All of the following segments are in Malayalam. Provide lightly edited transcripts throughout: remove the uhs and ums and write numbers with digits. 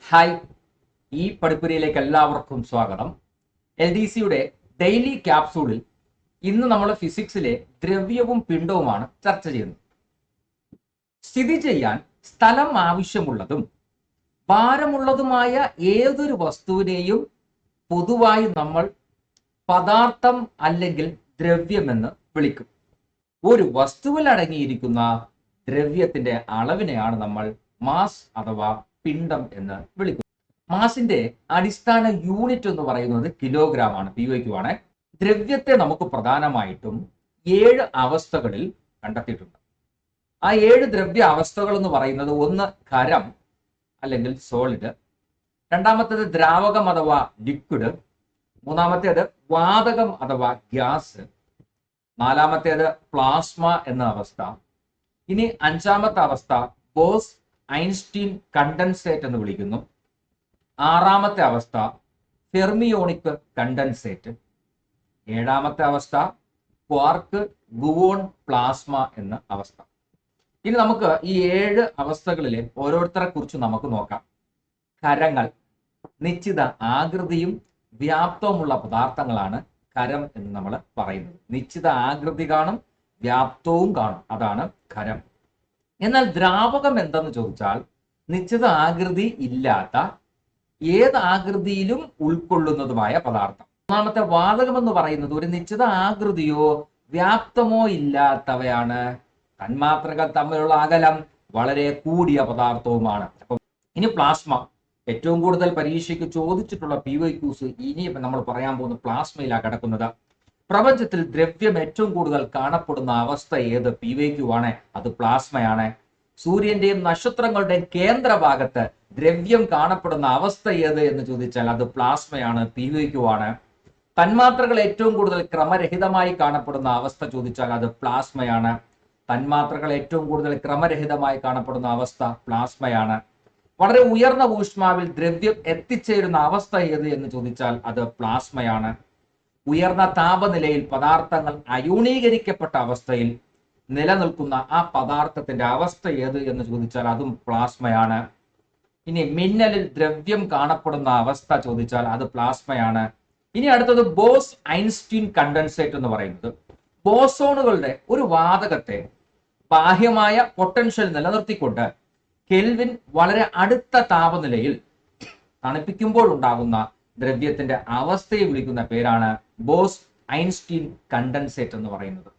ഹായ്, ഈ പഠിപ്പുരയിലേക്ക് എല്ലാവർക്കും സ്വാഗതം. LDCയുടെ ഡെയിലി ക്യാപ്സൂളിൽ ഇന്ന് നമ്മൾ ഫിസിക്സിലെ ദ്രവ്യവും പിണ്ഡവുമാണ് ചർച്ച ചെയ്യുന്നത്. സ്ഥിതി ചെയ്യാൻ സ്ഥലം ആവശ്യമുള്ളതും ഭാരമുള്ളതുമായ ഏതൊരു വസ്തുവിനെയും പൊതുവായി നമ്മൾ പദാർത്ഥം അല്ലെങ്കിൽ ദ്രവ്യമെന്ന് വിളിക്കും. ഒരു വസ്തുവിൽ അടങ്ങിയിരിക്കുന്ന ദ്രവ്യത്തിന്റെ അളവിനെയാണ് നമ്മൾ മാസ് അഥവാ പിണ്ഡം എന്ന് വിളിക്കുന്നത്. മാസിന്റെ അടിസ്ഥാന യൂണിറ്റ് എന്ന് പറയുന്നത് കിലോഗ്രാം ആണ്, PYQ ആണ്. ദ്രവ്യത്തെ നമുക്ക് പ്രധാനമായിട്ടും 7 അവസ്ഥകളിൽ കണ്ടെത്തിയിട്ടുണ്ട്. ആ 7 ദ്രവ്യ അവസ്ഥകൾ എന്ന് പറയുന്നത് ഒന്ന് ഖരം അല്ലെങ്കിൽ സോളിഡ്, രണ്ടാമത്തേത് ദ്രാവകം അഥവാ ലിക്വിഡ്, മൂന്നാമത്തേത് വാതകം അഥവാ ഗ്യാസ്, നാലാമത്തേത് പ്ലാസ്മ എന്ന അവസ്ഥ. ഇനി അഞ്ചാമത്തെ അവസ്ഥ ബോസ് ഐൻസ്റ്റീൻ കണ്ടൻസേറ്റ് എന്ന് വിളിക്കുന്നു. ആറാമത്തെ അവസ്ഥ ഫെർമിയോണിക് കണ്ടൻസേറ്റ്. ഏഴാമത്തെ അവസ്ഥ ക്വാർക്ക് ഗുവോൺ പ്ലാസ്മ എന്ന അവസ്ഥ. ഇനി നമുക്ക് ഈ 7 അവസ്ഥകളിലെ ഓരോരുത്തരെ കുറിച്ച് നമുക്ക് നോക്കാം. ഖരങ്ങൾ നിശ്ചിത ആകൃതിയും വ്യാപ്തവുമുള്ള പദാർത്ഥങ്ങളാണ് ഖരം എന്ന് നമ്മൾ പറയുന്നത്. നിശ്ചിത ആകൃതി കാണും, വ്യാപ്തവും കാണും, അതാണ് ഖരം. എന്നാൽ ദ്രാവകം എന്തെന്ന് ചോദിച്ചാൽ നിശ്ചിത ആകൃതി ഇല്ലാത്ത ഏത് ആകൃതിയിലും ഉൾക്കൊള്ളുന്നതുമായ പദാർത്ഥം. മൂന്നാമത്തെ വാതകം എന്ന് പറയുന്നത് ഒരു നിശ്ചിത ആകൃതിയോ വ്യാപ്തമോ ഇല്ലാത്തവയാണ്. തന്മാത്രകൾ തമ്മിലുള്ള അകലം വളരെ കൂടിയ പദാർത്ഥവുമാണ്. അപ്പം ഇനി പ്ലാസ്മ, ഏറ്റവും കൂടുതൽ പരീക്ഷയ്ക്ക് ചോദിച്ചിട്ടുള്ള PYQs ഇനി നമ്മൾ പറയാൻ പോകുന്ന പ്ലാസ്മയിലാണ് കിടക്കുന്നത്. പ്രപഞ്ചത്തിൽ ദ്രവ്യം ഏറ്റവും കൂടുതൽ കാണപ്പെടുന്ന അവസ്ഥ ഏത്? PYQ ആണ്, അത് പ്ലാസ്മയാണ്. സൂര്യന്റെയും നക്ഷത്രങ്ങളുടെയും കേന്ദ്രഭാഗത്ത് ദ്രവ്യം കാണപ്പെടുന്ന അവസ്ഥ ഏത് എന്ന് ചോദിച്ചാൽ അത് പ്ലാസ്മയാണ്, PYQ ആണ്. തന്മാത്രകൾ ഏറ്റവും കൂടുതൽ ക്രമരഹിതമായി കാണപ്പെടുന്ന അവസ്ഥ ചോദിച്ചാൽ അത് പ്ലാസ്മയാണ്. തന്മാത്രകൾ ഏറ്റവും കൂടുതൽ ക്രമരഹിതമായി കാണപ്പെടുന്ന അവസ്ഥ പ്ലാസ്മയാണ്. വളരെ ഉയർന്ന ഊഷ്മാവിൽ ദ്രവ്യം എത്തിച്ചേരുന്ന അവസ്ഥ ഏത് എന്ന് ചോദിച്ചാൽ അത് പ്ലാസ്മയാണ്. ഉയർന്ന താപനിലയിൽ പദാർത്ഥങ്ങൾ അയോണീകരിക്കപ്പെട്ട അവസ്ഥയിൽ നിലനിൽക്കുന്ന ആ പദാർത്ഥത്തിന്റെ അവസ്ഥ ഏത് എന്ന് ചോദിച്ചാൽ അതും പ്ലാസ്മയാണ്. ഇനി മിന്നലിൽ ദ്രവ്യം കാണപ്പെടുന്ന അവസ്ഥ ചോദിച്ചാൽ അത് പ്ലാസ്മയാണ്. ഇനി അടുത്തത് ബോസ് ഐൻസ്റ്റീൻ കണ്ടൻസേറ്റ് എന്ന് പറയുന്നത് ബോസോണുകളുടെ ഒരു വാതകത്തെ ബാഹ്യമായ പൊട്ടൻഷ്യൽ നിലനിർത്തിക്കൊണ്ട് കെൽവിൻ വളരെ അടുത്ത താപനിലയിൽ തണുപ്പിക്കുമ്പോൾ ഉണ്ടാകുന്ന ദ്രവ്യത്തിന്റെ അവസ്ഥയെ വിളിക്കുന്ന പേരാണ് ബോസ് ഐൻസ്റ്റീൻ കണ്ടൻസേറ്റ് എന്ന് പറയുന്നത്.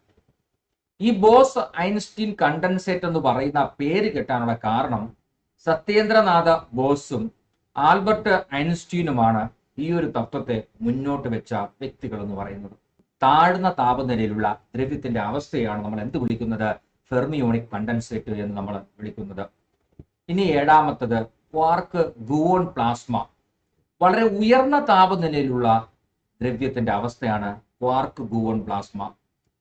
ഈ ബോസ് ഐൻസ്റ്റീൻ കണ്ടൻസേറ്റ് എന്ന് പറയുന്ന പേര് കിട്ടാനുള്ള കാരണം സത്യേന്ദ്രനാഥ ബോസും ആൽബർട്ട് ഐൻസ്റ്റീനുമാണ് ഈ ഒരു തത്വത്തെ മുന്നോട്ട് വെച്ച വ്യക്തികൾ എന്ന് പറയുന്നത്. താഴ്ന്ന താപനിലയിലുള്ള ദ്രവ്യത്തിന്റെ അവസ്ഥയാണ് നമ്മൾ എന്ത് വിളിക്കുന്നത്? ഫെർമിയോണിക് കണ്ടൻസേറ്റ് എന്ന് നമ്മൾ വിളിക്കുന്നത്. ഇനി ഏഴാമത്തത് ക്വാർക്ക് ഗുവോൺ പ്ലാസ്മ. വളരെ ഉയർന്ന താപനിലയിലുള്ള ദ്രവ്യത്തിന്റെ അവസ്ഥയാണ് ക്വാർക്ക് ഗുവോൺ പ്ലാസ്മ.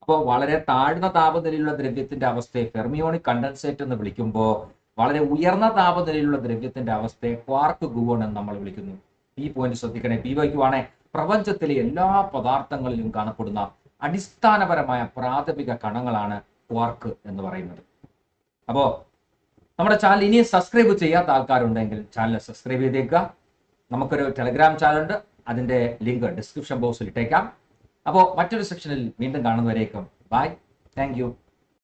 അപ്പോൾ വളരെ താഴ്ന്ന താപനിലയിലുള്ള ദ്രവ്യത്തിന്റെ അവസ്ഥയെ ഫെർമിയോണിക് കണ്ടൻസേറ്റ് എന്ന് വിളിക്കുമ്പോൾ വളരെ ഉയർന്ന താപനിലയിലുള്ള ദ്രവ്യത്തിന്റെ അവസ്ഥയെ ക്വാർക്ക് ഗുവോൺ എന്ന് നമ്മൾ വിളിക്കുന്നു. ഈ പോയിന്റ് ശ്രദ്ധിക്കണേ. PYQ ആണ്. പ്രപഞ്ചത്തിലെ എല്ലാ പദാർത്ഥങ്ങളിലും കാണപ്പെടുന്ന അടിസ്ഥാനപരമായ പ്രാഥമിക കണങ്ങളാണ് ക്വാർക്ക് എന്ന് പറയുന്നത്. അപ്പോ നമ്മുടെ ചാനൽ ഇനി സബ്സ്ക്രൈബ് ചെയ്യാത്ത ആൾക്കാരുണ്ടെങ്കിൽ ചാനൽ സബ്സ്ക്രൈബ് ചെയ്തേക്കുക. നമുക്കൊരു ടെലഗ്രാം ചാനൽ ഉണ്ട്, അതിന്റെ ലിങ്ക് ഡിസ്ക്രിപ്ഷൻ ബോക്സിൽ ഇട്ടേക്കാം. അപ്പോൾ മറ്റൊരു സെക്ഷനിൽ വീണ്ടും കാണുന്നവരേക്കും ബൈ, താങ്ക് യു.